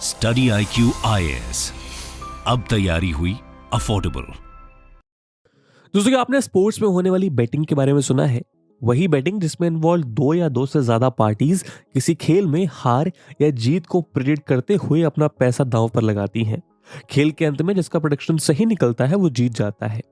Study IQ IAS, अब तैयारी हुई अफोर्डेबल। दोस्तों, क्या आपने स्पोर्ट्स में होने वाली बेटिंग के बारे में सुना है? वही बेटिंग जिसमें इन्वॉल्व दो या दो से ज्यादा पार्टीज किसी खेल में हार या जीत को प्रेडिक्ट करते हुए अपना पैसा दांव पर लगाती हैं। खेल के अंत में जिसका प्रेडिक्शन सही निकलता है वो जीत जाता है।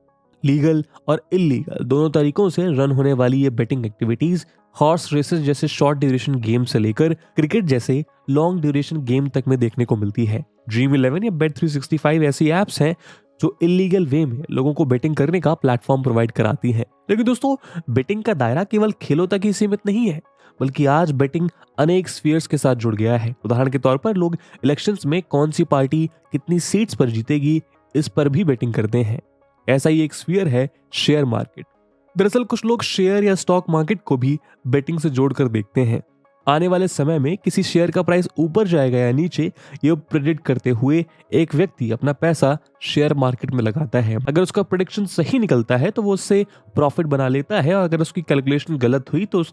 लीगल और इलीगल दोनों तरीकों से रन होने वाली ये बेटिंग एक्टिविटीज हॉर्स रेसेस जैसे शॉर्ट ड्यूरेशन गेम से लेकर क्रिकेट जैसे लॉन्ग ड्यूरेशन गेम तक में देखने को मिलती है। ड्रीम 11 या Bet365 ऐसी एप्स हैं जो इलीगल वे में लोगों को बेटिंग करने का प्लेटफॉर्म प्रोवाइड कराती हैं। लेकिन दोस्तों, बेटिंग का दायरा केवल खेलों तक ही सीमित नहीं है, बल्कि आज बेटिंग अनेक स्फीयर्स के साथ जुड़ गया है। उदाहरण के तौर पर लोग इलेक्शंस में कौन सी पार्टी कितनी सीट्स पर जीतेगी इस पर भी बेटिंग करते हैं। ऐसा ही एक स्फीयर है शेयर मार्केट। दरअसल कुछ लोग शेयर या स्टॉक मार्केट को भी बेटिंग से जोड़कर देखते हैं। आने वाले समय में किसी शेयर का प्राइस ऊपर जाएगा या नीचे, ये प्रेडिक्ट करते हुए एक व्यक्ति अपना पैसा शेयर मार्केट में लगाता है। अगर उसका प्रेडिक्शन सही निकलता है तो वो उससे प्रॉफिट बना लेता है, और अगर उसकी कैलकुलेशन गलत हुई तो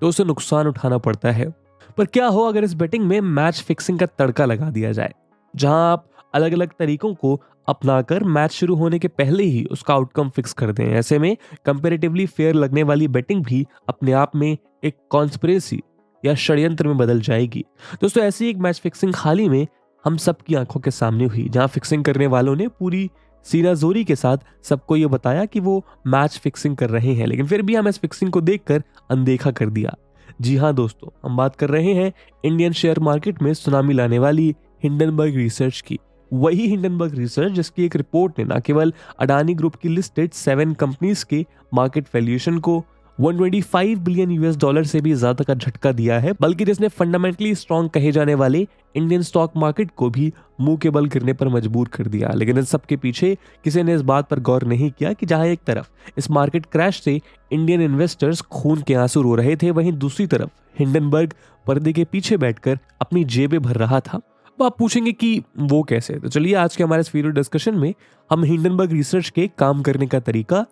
उसे नुकसान उठाना पड़ता है। पर क्या हो अगर इस बेटिंग में मैच फिक्सिंग का तड़का लगा दिया जाए, जहां आप अलग अलग तरीकों को अपनाकर मैच शुरू होने के पहले ही उसका आउटकम फिक्स कर दें। ऐसे में कंपैरेटिवली फेयर लगने वाली बेटिंग भी अपने आप में एक कॉन्स्पिरेसी या षड्यंत्र में बदल जाएगी। दोस्तों, ऐसी एक मैच फिक्सिंग हाल ही में हम सबकी आंखों के सामने हुई, जहां फिक्सिंग करने वालों ने पूरी सीनाजोरी के साथ सबको ये बताया कि वो मैच फिक्सिंग कर रहे हैं, लेकिन फिर भी हम इस फिक्सिंग को देखकर अनदेखा कर दिया। जी हाँ दोस्तों, हम बात कर रहे हैं इंडियन शेयर मार्केट में सुनामी लाने वाली हिंडनबर्ग रिसर्च की। वही हिंडनबर्ग रिसर्च जिसकी एक रिपोर्ट ने न केवल अडानी ग्रुप की लिस्टेड 7 कंपनीज के मार्केट वैल्यूएशन को 125 बिलियन US डॉलर से भी ज्यादा का झटका दिया है, बल्कि जिसने फंडामेंटली स्ट्रॉन्ग कहे जाने वाले इंडियन स्टॉक मार्केट को भी मुंह के बल गिरने पर मजबूर कर दिया। लेकिन इन सब के पीछे किसी ने इस बात पर गौर नहीं किया कि जहां एक तरफ इस मार्केट क्रैश से इंडियन इन्वेस्टर्स खून के आंसू रो रहे थे, वहीं दूसरी तरफ हिंडनबर्ग पर्दे के पीछे बैठकर अपनी जेबें भर रहा था। तो आप पूछेंगे कि वो कैसे? तो चलिए आज के हमारे इस वीडियो डिस्कशन में हम हिंडनबर्ग रिसर्च के काम करने का तरीका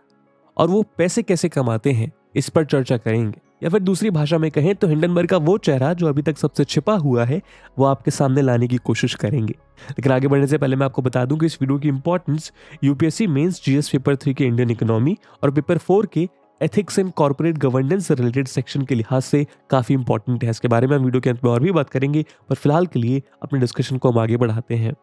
और वो पैसे कैसे कमाते हैं इस पर चर्चा करेंगे, या फिर दूसरी भाषा में कहें तो हिंडनबर्ग का वो चेहरा जो अभी तक सबसे छिपा हुआ है वो आपके सामने लाने की कोशिश करेंगे। लेकिन आगे बढ़ने से पहले मैं आपको बता दूं कि इस वीडियो की importance UPSC mains GS paper 3 के इंडियन इकोनॉमी और पेपर 4 के एथिक्स एंड कॉर्पोरेट गवर्नेंस से रिलेटेड सेक्शन के लिहाज से काफी इंपॉर्टेंट है। इसके बारे में हम वीडियो के अंत में और भी बात करेंगे, पर फिलहाल के लिए अपने डिस्कशन को हम आगे बढ़ाते हैं।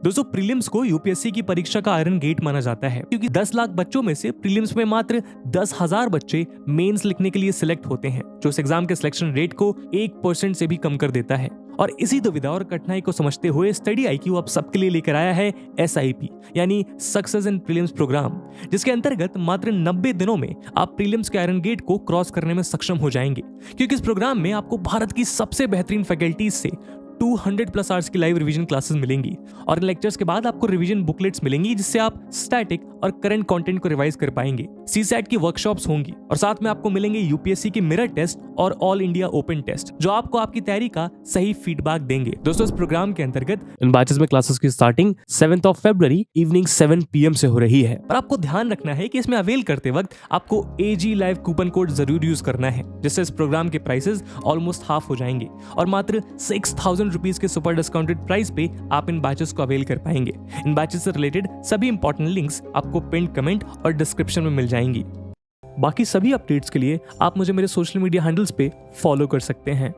दोस्तों, प्रीलिम्स को यूपीएससी की परीक्षा का आयरन गेट माना जाता है, क्योंकि 10 लाख बच्चों में से प्रीलिम्स में मात्र 10,000 बच्चे मेंस लिखने के लिए सिलेक्ट होते हैं, जो इस एग्जाम के सिलेक्शन रेट को 1% से भी कम कर देता है। और इसी दुविधा और कठिनाई को समझते हुए स्टडी IQ अब सबके लिए लेकर आया है SIP यानी सक्सेस इन प्रीलिम्स प्रोग्राम, जिसके अंतर्गत मात्र 90 दिनों में आप प्रीलिम्स के आयरन गेट को क्रॉस करने में सक्षम हो जाएंगे। क्योंकि इस प्रोग्राम में आपको भारत की सबसे बेहतरीन फैकल्टीज से 200+ आवर्स की लाइव रिवीजन क्लासेस मिलेंगी, और इन लेक्चर्स के बाद आपको रिवीजन बुकलेट्स मिलेंगी जिससे आप स्टैटिक और करंट कंटेंट को रिवाइज कर पाएंगे। CSAT की वर्कशॉप्स होंगी, और साथ में आपको मिलेंगे यूपीएससी की मिरर टेस्ट और ऑल इंडिया ओपन टेस्ट, जो आपको आपकी तैयारी का सही फीडबैक देंगे। दोस्तों, इस प्रोग्राम के अंतर्गत इन बैचेस में क्लासेस की स्टार्टिंग 7 फरवरी इवनिंग 7 PM से हो रही है। पर आपको ध्यान रखना है कि इसमें अवेल करते वक्त आपको AG लाइव कूपन कोड जरूर यूज करना है, जिससे इस प्रोग्राम के प्राइसेस ऑलमोस्ट हाफ हो जाएंगे, और मात्र 6,000 रुपीज के सुपर डिस्काउंटेड प्राइस पे आप इन बैचेस को अवेल कर पाएंगे। इन बैचेस से रिलेटेड सभी इंपॉर्टेंट लिंक्स आपको पिन कमेंट और डिस्क्रिप्शन में मिल जाएंगी। बाकी सभी अपडेट्स के लिए आप मुझे मेरे सोशल मीडिया हैंडल्स पे फॉलो कर सकते हैं।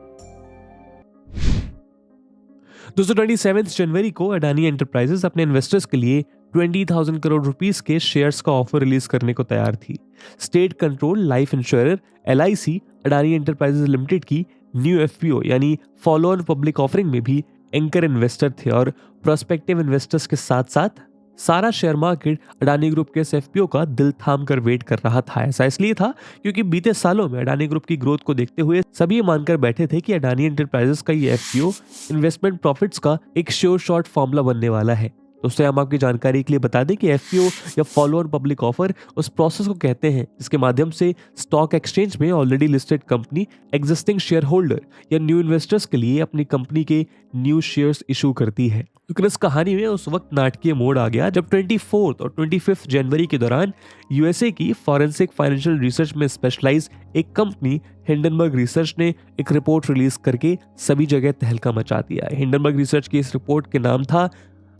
दोस्तों, 27 जनवरी को अडानी एंटरप्राइजेस अपने इन्वेस्टर्स के लिए 20,000 करोड़ रुपीस के शेयर्स का ऑफर रिलीज करने को तैयार थी। State control life insurer LIC Adani enterprises limited की न्यू FPO यानी फॉलो ऑन पब्लिक ऑफरिंग में भी एंकर इन्वेस्टर थे, और प्रोस्पेक्टिव इन्वेस्टर्स के साथ साथ सारा शेयर मार्केट अडानी ग्रुप के इस FPO का दिल थाम कर वेट कर रहा था। ऐसा इसलिए था क्योंकि बीते सालों में अडानी ग्रुप की ग्रोथ को देखते हुए सभी ये मानकर बैठे थे कि अडानी एंटरप्राइजेस का ये FPO इन्वेस्टमेंट प्रॉफिट्स का एक श्योर शॉट फॉर्मूला बनने वाला है। दोस्तों, हम आपकी जानकारी के लिए बता दें कि FPO या फॉलो ऑन पब्लिक ऑफर उस प्रोसेस को कहते हैं जिसके माध्यम से स्टॉक एक्सचेंज में already listed company existing share holder या न्यू इन्वेस्टर्स के लिए अपनी कंपनी के न्यू शेयर्स इशू करती है। लेकिन इस कहानी में उस वक्त नाटकीय मोड़ आ गया जब 24 और 25 जनवरी के दौरान यूएसए की फॉरेंसिक फाइनेंशियल रिसर्च में स्पेशलाइज एक कंपनी हिंडनबर्ग रिसर्च ने एक रिपोर्ट रिलीज करके सभी जगह तहलका मचा दिया। हिंडनबर्ग रिसर्च की इस रिपोर्ट के नाम था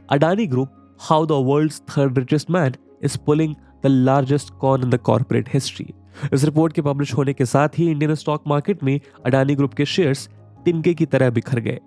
Adani group, how the world's third richest man is pulling the largest con in the corporate history. इस रिपोर्ट के पब्लिश होने के साथ ही इंडियन स्टॉक मार्केट में अडानी ग्रुप के शेयर्स तिनके की तरह बिखर गए।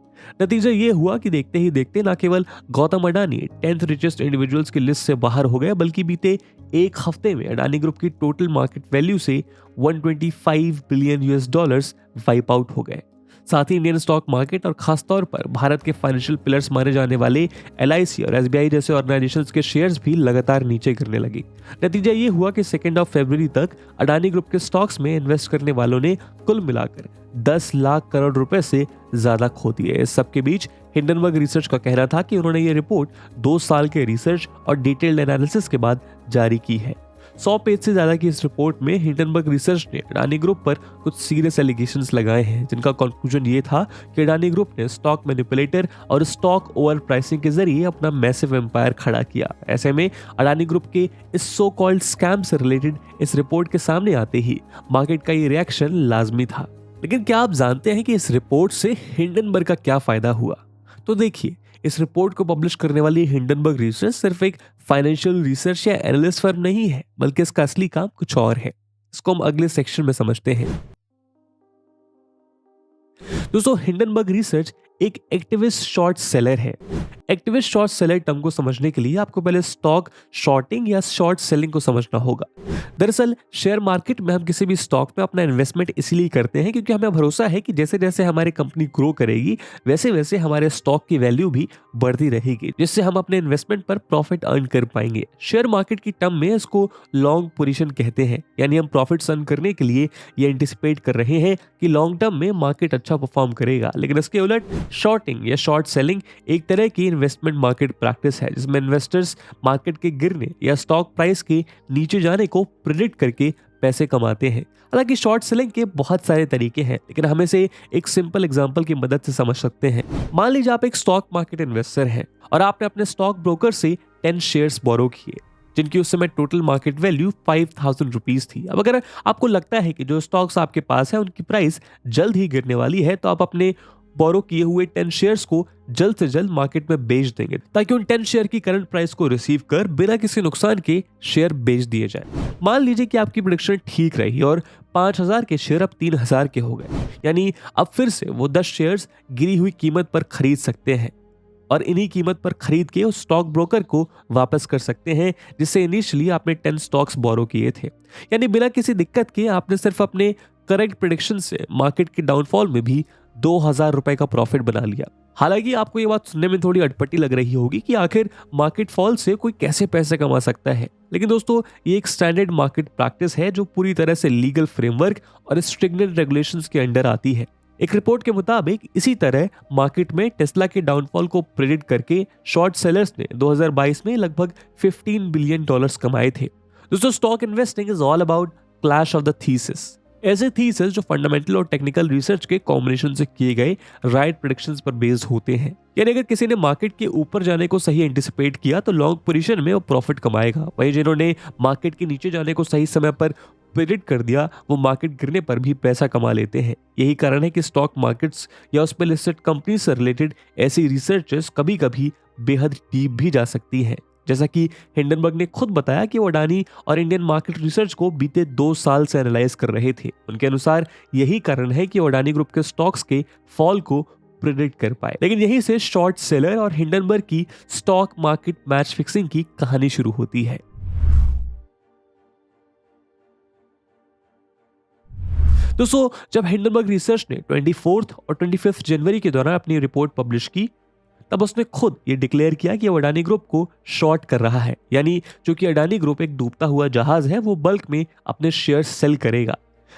नतीजा ये हुआ कि देखते ही देखते न केवल Gautam Adani 10th richest individuals की लिस्ट से बाहर हो गए, बल्कि बीते एक हफ्ते में अडानी ग्रुप की टोटल मार्केट वैल्यू से 125 billion US dollars wipe out हो गए। साथ ही इंडियन स्टॉक मार्केट और खासतौर पर भारत के फाइनेंशियल पिलर्स माने जाने वाले LIC और SBI जैसे ऑर्गेनाइजेशंस के शेयर्स भी लगातार नीचे गिरने लगे। नतीजा ये हुआ कि 2 फरवरी तक अडानी ग्रुप के स्टॉक्स में इन्वेस्ट करने वालों ने कुल मिलाकर 10 लाख करोड़ रुपए से ज्यादा खो दिए। इस सबके बीच हिंडनबर्ग रिसर्च का कहना था कि उन्होंने ये रिपोर्ट 2 साल के रिसर्च और डिटेल्ड एनालिसिस के बाद जारी की है। 100 पेज से ज्यादा की इस रिपोर्ट में हिंडनबर्ग रिसर्च ने अडानी ग्रुप पर कुछ सीरियस एलिगेशंस लगाए हैं, जिनका कंक्लूजन ये था कि अडानी ग्रुप ने स्टॉक मैनिपुलेटर और स्टॉक ओवर प्राइसिंग के जरिए अपना मैसिव एम्पायर खड़ा किया। ऐसे में अडानी ग्रुप के इस सो कॉल्ड स्कैम से रिलेटेड इस रिपोर्ट के सामने आते ही मार्केट का ये रिएक्शन लाजमी था। लेकिन क्या आप जानते हैं कि इस रिपोर्ट से हिंडनबर्ग का क्या फायदा हुआ? तो देखिए, इस रिपोर्ट को पब्लिश करने वाली हिंडनबर्ग रिसर्च सिर्फ एक फाइनेंशियल रिसर्च या एनालिस्ट फर्म नहीं है, बल्कि इसका असली काम कुछ और है। इसको हम अगले सेक्शन में समझते हैं। दोस्तों, हिंडनबर्ग रिसर्च एक एक्टिविस्ट शॉर्ट सेलर है। एक्टिविस्ट शॉर्ट सेलर टर्म को समझने के लिए आपको पहले स्टॉक शॉर्टिंग या शॉर्ट सेलिंग को समझना होगा। दरअसल शेयर मार्केट में हम किसी भी स्टॉक में अपना इन्वेस्टमेंट इसलिए करते हैं क्योंकि हमें भरोसा है कि जैसे जैसे हमारी कंपनी ग्रो करेगी वैसे वैसे हमारे स्टॉक की वैल्यू भी बढ़ती रहेगी, जिससे हम अपने इन्वेस्टमेंट पर प्रॉफिट अर्न कर पाएंगे। शेयर मार्केट की टर्म में इसको लॉन्ग पोजीशन कहते हैं, यानी हम प्रॉफिट अर्न करने के लिए ये एंटिसिपेट कर रहे हैं कि लॉन्ग टर्म में मार्केट अच्छा परफॉर्म करेगा। लेकिन इसके उलट शॉर्टिंग या शॉर्ट सेलिंग एक तरह की इन्वेस्टमेंट मार्केट प्रैक्टिस है जिसमें इन्वेस्टर्स मार्केट के गिरने या स्टॉक प्राइस के नीचे जाने को प्रेडिक्ट करके पैसे कमाते हैं। हालांकि शॉर्ट सेलिंग के बहुत सारे तरीके हैं, लेकिन हम इसे एक सिंपल एग्जांपल की मदद से समझ सकते हैं। मान लीजिए आप एक स्टॉक मार्केट इन्वेस्टर हैं और आपने अपने स्टॉक ब्रोकर से 10 शेयर्स बोरो किए, जिनकी उस समय टोटल मार्केट वैल्यू 5000 रुपीज थी। अब अगर आपको लगता है कि जो स्टॉक्स आपके पास है उनकी प्राइस जल्द ही गिरने वाली है, तो आप अपने बोरो किए हुए 10 शेयर्स को जल्द से जल्द मार्केट में बेच देंगे ताकि उन 10 शेयर की करंट प्राइस को रिसीव कर बिना किसी नुकसान के शेयर बेच दिए जाए। मान लीजिए कि आपकी प्रेडिक्शन ठीक रही और 5000 के शेयर अब 3000 के हो गए, यानी अब फिर से वो 10 शेयर्स गिरी हुई कीमत पर खरीद सकते हैं और इन्हीं कीमत पर खरीद के उस स्टॉक ब्रोकर को वापस कर सकते हैं जिससे इनिशियली आपने 10 स्टॉक्स बोरो किए थे। यानी बिना किसी दिक्कत के आपने सिर्फ अपने करेक्ट प्रेडिक्शन से मार्केट के डाउनफॉल में भी 2000 रुपए का प्रॉफिट बना लिया। हालांकि आपको ये बात सुनने में थोड़ी अटपटी लग रही होगी कि आखिर मार्केट फॉल से कोई कैसे पैसे कमा सकता है, लेकिन दोस्तों ये एक स्टैंडर्ड मार्केट प्रैक्टिस है जो पूरी तरह से लीगल फ्रेमवर्क और स्ट्रिक्टेड रेगुलेशंस के अंडर आती है। एक रिपोर्ट के मुताबिक इसी तरह मार्केट में टेस्ला के डाउनफॉल को प्रेडिक्ट करके शॉर्ट सेलर्स ने 2022 में लगभग $15 बिलियन कमाए थे। दोस्तों, stock investing is all about clash of the thesis. ऐसे थीसिस जो फंडामेंटल और टेक्निकल रिसर्च के कॉम्बिनेशन से किए गए राइट प्रेडिक्शंस पर बेस्ड होते हैं। यानी अगर किसी ने मार्केट के ऊपर जाने को सही एंटिसिपेट किया तो लॉन्ग पोजीशन में वो प्रॉफिट कमाएगा, वहीं जिन्होंने मार्केट के नीचे जाने को सही समय पर प्रेडिक्ट कर दिया वो मार्केट गिरने पर भी पैसा कमा लेते हैं। यही कारण है कि स्टॉक मार्केट्स या उस पर लिस्टेड कंपनी से रिलेटेड ऐसी रिसर्चेस कभी कभी बेहद डीप भी जा सकती हैं। जैसा कि हिंडनबर्ग ने खुद बताया कि वो अडानी और इंडियन मार्केट रिसर्च को बीते 2 साल से एनालाइज कर रहे थे। उनके अनुसार यही कारण है कि वो अडानी ग्रुप के स्टॉक्स के फॉल को प्रेडिक्ट कर पाए। लेकिन यहीं से शॉर्ट सेलर और हिंडनबर्ग की स्टॉक मार्केट मैच फिक्सिंग की कहानी शुरू होती है। दोस्तों, जब हिंडनबर्ग रिसर्च ने 24 और 25 जनवरी के दौरान अपनी रिपोर्ट पब्लिश की, तब उसने खुद ये डिक्लेयर किया कि वो अडानी ग्रुप को शॉर्ट कर रहा है। यानी चूंकि अडानी ग्रुप एक डूबता हुआ जहाज है, वो बल्क में अपने शेयर सेल करेगा।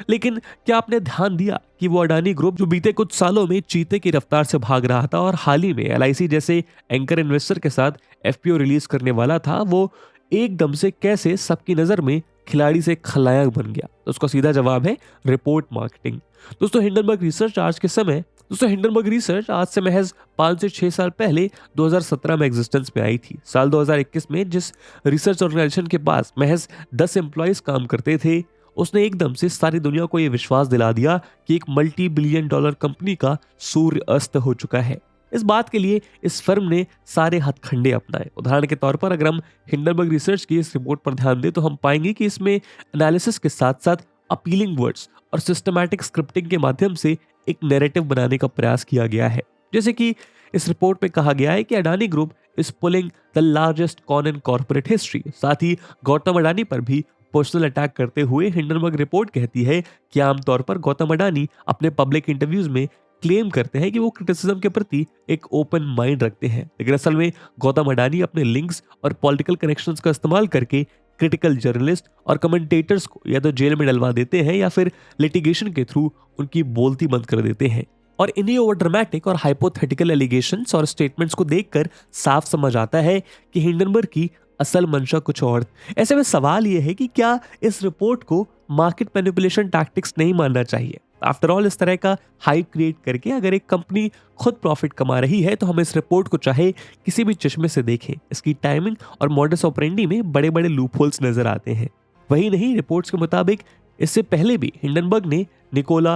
लेकिन क्या आपने ध्यान दिया कि वो अडानी ग्रुप जो बीते कुछ सालों में चीते की रफ्तार से भाग रहा था और हाल ही में LIC जैसे एंकर इन्वेस्टर के साथ FPO रिलीज करने वाला था, वो एकदम से कैसे सबकी नजर में खिलाड़ी से खलनायक बन गया? तो उसका सीधा जवाब है रिपोर्ट मार्केटिंग। दोस्तों, हिंडनबर्ग रिसर्च आज के समय दोस्तों हिंडनबर्ग रिसर्च आज से महज 5 से 6 साल पहले 2017 में एग्जिस्टेंस में आई थी। साल 2021 में जिस रिसर्च ऑर्गेनाइजेशन के पास महज 10 एम्प्लॉयज काम करते थे, उसने एकदम से सारी दुनिया को यह विश्वास दिला दिया कि एक मल्टी बिलियन डॉलर कंपनी का सूर्य अस्त हो चुका है। इस बात के लिए इस फर्म ने सारे हथकंडे अपनाए। उदाहरण के तौर पर अगर हम हिंडनबर्ग रिसर्च की इस रिपोर्ट पर ध्यान दें तो हम पाएंगे कि इसमें एनालिसिस के साथ साथ अपीलिंग वर्ड्स और सिस्टमैटिक स्क्रिप्टिंग के माध्यम से एक नैरेटिव बनाने का प्रयास किया गया है। जैसे कि इस रिपोर्ट में कहा गया है कि Adani group is pulling the largest con in corporate history. साथ ही गौतम अडानी पर भी पर्सनल अटैक करते हुए हिंडनबर्ग रिपोर्ट कहती है कि आमतौर पर गौतम अडानी अपने पब्लिक इंटरव्यूज में क्लेम करते हैं कि वो क्रिटिसिज्म के प्रति एक ओपन माइंड रखते हैं, लेकिन असल में गौतम अडानी अपने लिंक्स और पॉलिटिकल कनेक्शंस का इस्तेमाल करके क्रिटिकल जर्नलिस्ट और कमेंटेटर्स को या तो जेल में डलवा देते हैं या फिर लिटिगेशन के थ्रू उनकी बोलती बंद कर देते हैं। और इन्हीं ओवर ड्रामेटिक और हाइपोथेटिकल एलिगेशंस और स्टेटमेंट्स को देखकर साफ समझ आता है कि हिंडनबर्ग की असल मंशा कुछ और। ऐसे में सवाल यह है कि क्या इस रिपोर्ट को मार्केट मैनिपुलेशन टैक्टिक्स नहीं मानना चाहिए? आफ्टर ऑल इस तरह का हाइप क्रिएट करके अगर एक कंपनी खुद प्रॉफिट कमा रही है तो हम इस रिपोर्ट को चाहे किसी भी चश्मे से देखें, इसकी टाइमिंग और मॉडस ऑपरेंडी में बड़े बड़े लूपहोल्स नजर आते हैं। वही नहीं, रिपोर्ट्स के मुताबिक इससे पहले भी हिंडनबर्ग ने Nikola,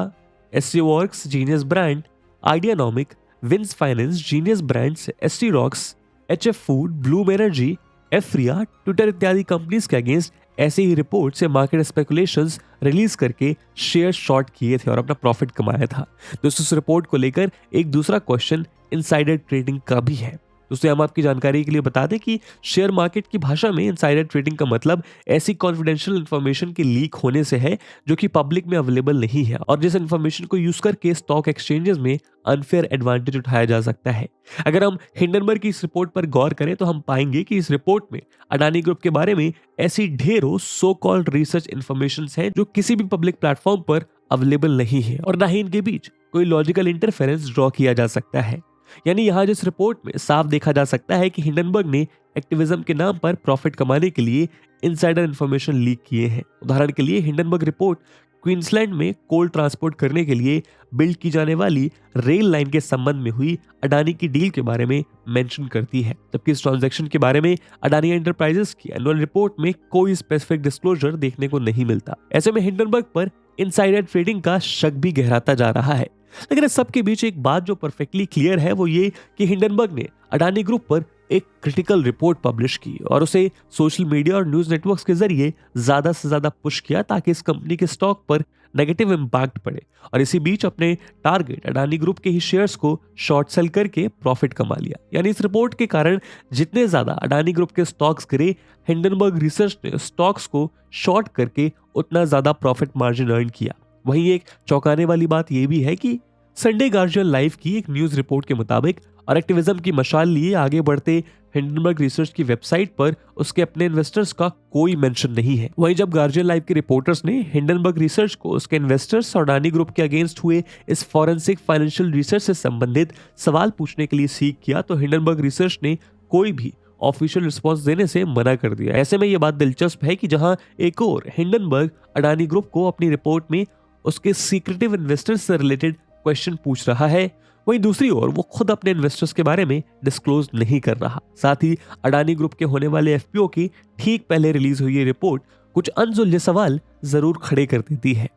SCWorx, Genius Brand, Ideanomic, Wins Finance, Genius Brands, एसटी रॉक्स, एचएफ फूड, ब्लूम एनर्जी, एफ्रिया, ट्विटर इत्यादि कंपनीज के अगेंस्ट ऐसे ही रिपोर्ट से मार्केट स्पेकुलेशंस रिलीज करके शेयर शॉर्ट किए थे और अपना प्रॉफिट कमाया था। दोस्तों इस रिपोर्ट को लेकर एक दूसरा क्वेश्चन इनसाइडर ट्रेडिंग का भी है। दोस्तों हम आपकी जानकारी के लिए बता दें कि शेयर मार्केट की भाषा में इनसाइडर ट्रेडिंग का मतलब ऐसी कॉन्फिडेंशियल इंफॉर्मेशन के लीक होने से है जो कि पब्लिक में अवेलेबल नहीं है और जिस इंफॉर्मेशन को यूज करके स्टॉक एक्सचेंजेस में अनफेयर एडवांटेज उठाया जा सकता है। अगर हम हिंडनबर्ग की इस रिपोर्ट पर गौर करें तो हम पाएंगे कि इस रिपोर्ट में अडानी ग्रुप के बारे में ऐसी ढेरों सो कॉल्ड रिसर्च इंफॉर्मेशन है जो किसी भी पब्लिक प्लेटफॉर्म पर अवेलेबल नहीं है और ना ही इनके बीच कोई लॉजिकल इंटरफेरेंस ड्रॉ किया जा सकता है। यानी यहाँ जिस रिपोर्ट में साफ देखा जा सकता है कि हिंडनबर्ग ने एक्टिविज्म के नाम पर प्रॉफिट कमाने के लिए इनसाइडर इंफॉर्मेशन लीक किए हैं। उदाहरण के लिए हिंडनबर्ग रिपोर्ट क्वींसलैंड में कोल ट्रांसपोर्ट करने के लिए बिल्ड की जाने वाली रेल लाइन के संबंध में हुई अडानी की डील के बारे में मेंशन करती है, जबकि इस ट्रांजैक्शन के बारे में अडानी एंटरप्राइजेस की एनुअल रिपोर्ट में कोई स्पेसिफिक डिस्क्लोजर देखने को नहीं मिलता। ऐसे में हिंडनबर्ग पर इनसाइडर ट्रेडिंग का शक भी गहराता जा रहा है। लेकिन इस सब के बीच एक बात जो परफेक्टली क्लियर है वो ये कि हिंडनबर्ग ने अडानी ग्रुप पर एक क्रिटिकल रिपोर्ट पब्लिश की और उसे सोशल मीडिया और न्यूज नेटवर्क्स के जरिए ज्यादा से ज्यादा पुश किया ताकि इस कंपनी के स्टॉक पर नेगेटिव इंपैक्ट पड़े और इसी बीच अपने टारगेट अडानी ग्रुप के ही शेयर्स को शॉर्ट सेल करके प्रॉफिट कमा लिया। यानी इस रिपोर्ट के कारण जितने ज्यादा अडानी ग्रुप के स्टॉक्स गिरे, हिंडनबर्ग रिसर्च ने स्टॉक्स को शॉर्ट करके उतना ज्यादा प्रॉफिट मार्जिन अर्न किया। वहीं एक चौंकाने वाली बात यह भी है कि संडे गार्जियन लाइव की एक न्यूज रिपोर्ट के मुताबिक और एक्टिविज्म की मशाल लिए आगे बढ़ते हिंडनबर्ग रिसर्च की वेबसाइट पर उसके अपने इन्वेस्टर्स का कोई मेंशन नहीं है। वहीं जब गार्जियन लाइव के रिपोर्टर्स ने हिंडनबर्ग रिसर्च को उसके इन्वेस्टर्स और अडानी ग्रुप के अगेंस्ट हुए इस फॉरेंसिक फाइनेंशियल रिसर्च से संबंधित सवाल पूछने के लिए सीख किया तो हिंडनबर्ग रिसर्च ने कोई भी ऑफिशियल रिस्पांस देने से मना कर दिया। ऐसे में यह बात दिलचस्प है कि जहां एक और हिंडनबर्ग अडानी ग्रुप को अपनी रिपोर्ट में उसके सीक्रेटिव इन्वेस्टर्स से रिलेटेड क्वेश्चन पूछ रहा है, वहीं दूसरी ओर वो खुद अपने इन्वेस्टर्स के बारे में डिस्क्लोज नहीं कर रहा। साथ ही अडानी ग्रुप के होने वाले एफपीओ की ठीक पहले रिलीज हुई ये रिपोर्ट कुछ अनसुलझे सवाल जरूर खड़े कर देती है।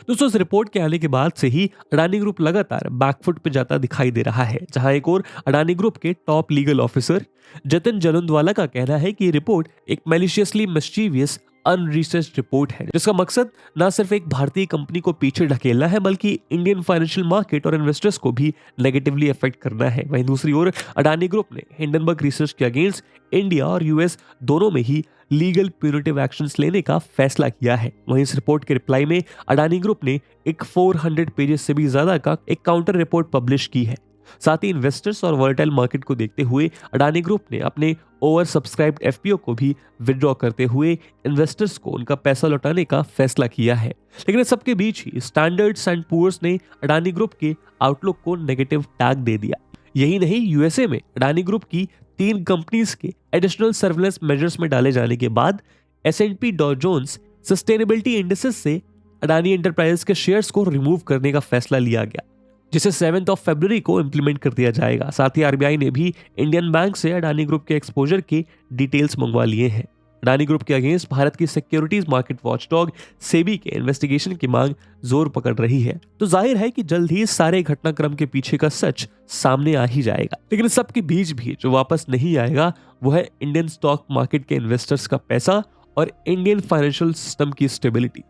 दोस्तों इस रिपोर्ट के आने के बाद से ही अडानी ग्रुप लगातार बैकफुट पे जाता दिखाई दे रहा है, जहां एक और अडानी ग्रुप के टॉप लीगल ऑफिसर जतिन जलुंधवाला का कहना है कि ये रिपोर्ट एक मैलिशियसली मिस्चीवियस अनरिसर्च रिपोर्ट है जिसका मकसद न सिर्फ एक भारतीय कंपनी को पीछे ढकेलना है बल्कि इंडियन फाइनेंशियल मार्केट और इन्वेस्टर्स को भी नेगेटिवली अफेक्ट करना है। वहीं दूसरी ओर अडानी ग्रुप ने हिंडनबर्ग रिसर्च के अगेंस्ट इंडिया और यूएस दोनों में ही लीगल प्यूनिटिव एक्शंस लेने का फैसला किया है। वहीं इस रिपोर्ट के रिप्लाई में अडानी ग्रुप ने एक 400 पेजेस से भी ज्यादा का एक काउंटर रिपोर्ट पब्लिश की है। साथ ही इन्वेस्टर्स और वॉलेटाइल मार्केट को देखते हुए अडानी ग्रुप ने अपने ओवर सब्सक्राइब्ड एफपीओ को भी विड्रॉ करते हुए इन्वेस्टर्स को उनका पैसा लौटाने का फैसला किया है। लेकिन इस सबके बीच ही स्टैंडर्ड्स एंड पुअर्स ने अडानी ग्रुप के आउटलुक को नेगेटिव टैग दे दिया। यही नहीं, यूएसए में अडानी ग्रुप की 3 कंपनीज के एडिशनल सर्विलेंस मेजर्स में डाले जाने के बाद S&P डॉ जोन्स सस्टेनेबिलिटी इंडेक्सेस से अडानी एंटरप्राइजेस के शेयर्स को रिमूव करने का फैसला लिया गया, जिसे 7 फरवरी को इंप्लीमेंट कर दिया जाएगा। साथ ही आरबीआई ने भी इंडियन बैंक से अडानी ग्रुप के एक्सपोजर के डिटेल्स मंगवा लिए हैं। अडानी ग्रुप के अगेंस्ट भारत की सिक्योरिटीज मार्केट वॉचडॉग सेबी के इन्वेस्टिगेशन की मांग जोर पकड़ रही है। तो जाहिर है कि जल्द ही इस सारे घटनाक्रम के पीछे का सच सामने आ ही जाएगा। लेकिन इस सब के बीच भी जो वापस नहीं आएगा वो है इंडियन स्टॉक मार्केट के इन्वेस्टर्स का पैसा और इंडियन फाइनेंशियल सिस्टम की स्टेबिलिटी।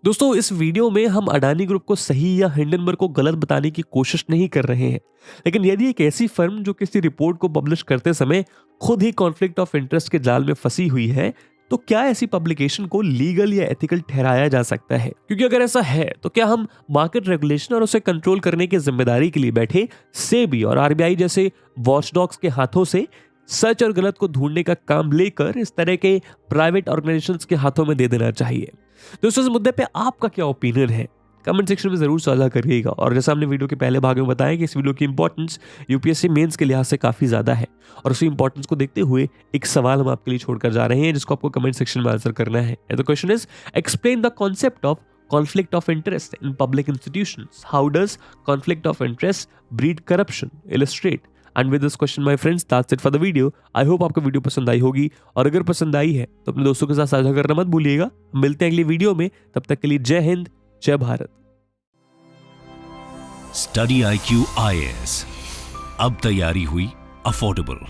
दोस्तों, इस वीडियो में हम अडानी ग्रुप को सही या हिंडनबर्ग को गलत बताने की कोशिश नहीं कर रहे हैं, लेकिन यदि एक ऐसी फर्म जो किसी रिपोर्ट को पब्लिश करते समय खुद ही कॉन्फ्लिक्ट ऑफ इंटरेस्ट के जाल में फंसी हुई है, तो क्या ऐसी पब्लिकेशन को लीगल या एथिकल ठहराया जा सकता है? क्योंकि अगर ऐसा है तो क्या हम मार्केट रेगुलेशन और उसे कंट्रोल करने की जिम्मेदारी के लिए बैठे सेबी और आरबीआई जैसे वॉचडॉग्स के हाथों से सच और गलत को ढूंढने का काम लेकर इस तरह के प्राइवेट ऑर्गेनाइजेशंस के हाथों में दे देना चाहिए? दोस्तों, इस मुद्दे पे आपका क्या ओपिनियन है? कमेंट सेक्शन में जरूर साझा करिएगा। और जैसा हमने वीडियो के पहले भाग में बताया कि इस वीडियो की इंपॉर्टेंस यूपीएससी मेंस के लिहाज से काफी ज्यादा है, और उसी इंपॉर्टेंस को देखते हुए एक सवाल हम आपके लिए छोड़कर जा रहे हैं जिसको आपको कमेंट सेक्शन में आंसर करना है। The question is, explain the concept of conflict of interest in public institutions. How does conflict of interest breed corruption? Illustrate. And with this question, my friends, that's it for the video. I hope आपको video पसंद आई होगी, और अगर पसंद आई है तो अपने दोस्तों के साथ साझा करना मत भूलिएगा। मिलते हैं अगली वीडियो में, तब तक के लिए जय हिंद, जय भारत। स्टडी IQ IAS, अब तैयारी हुई अफोर्डेबल।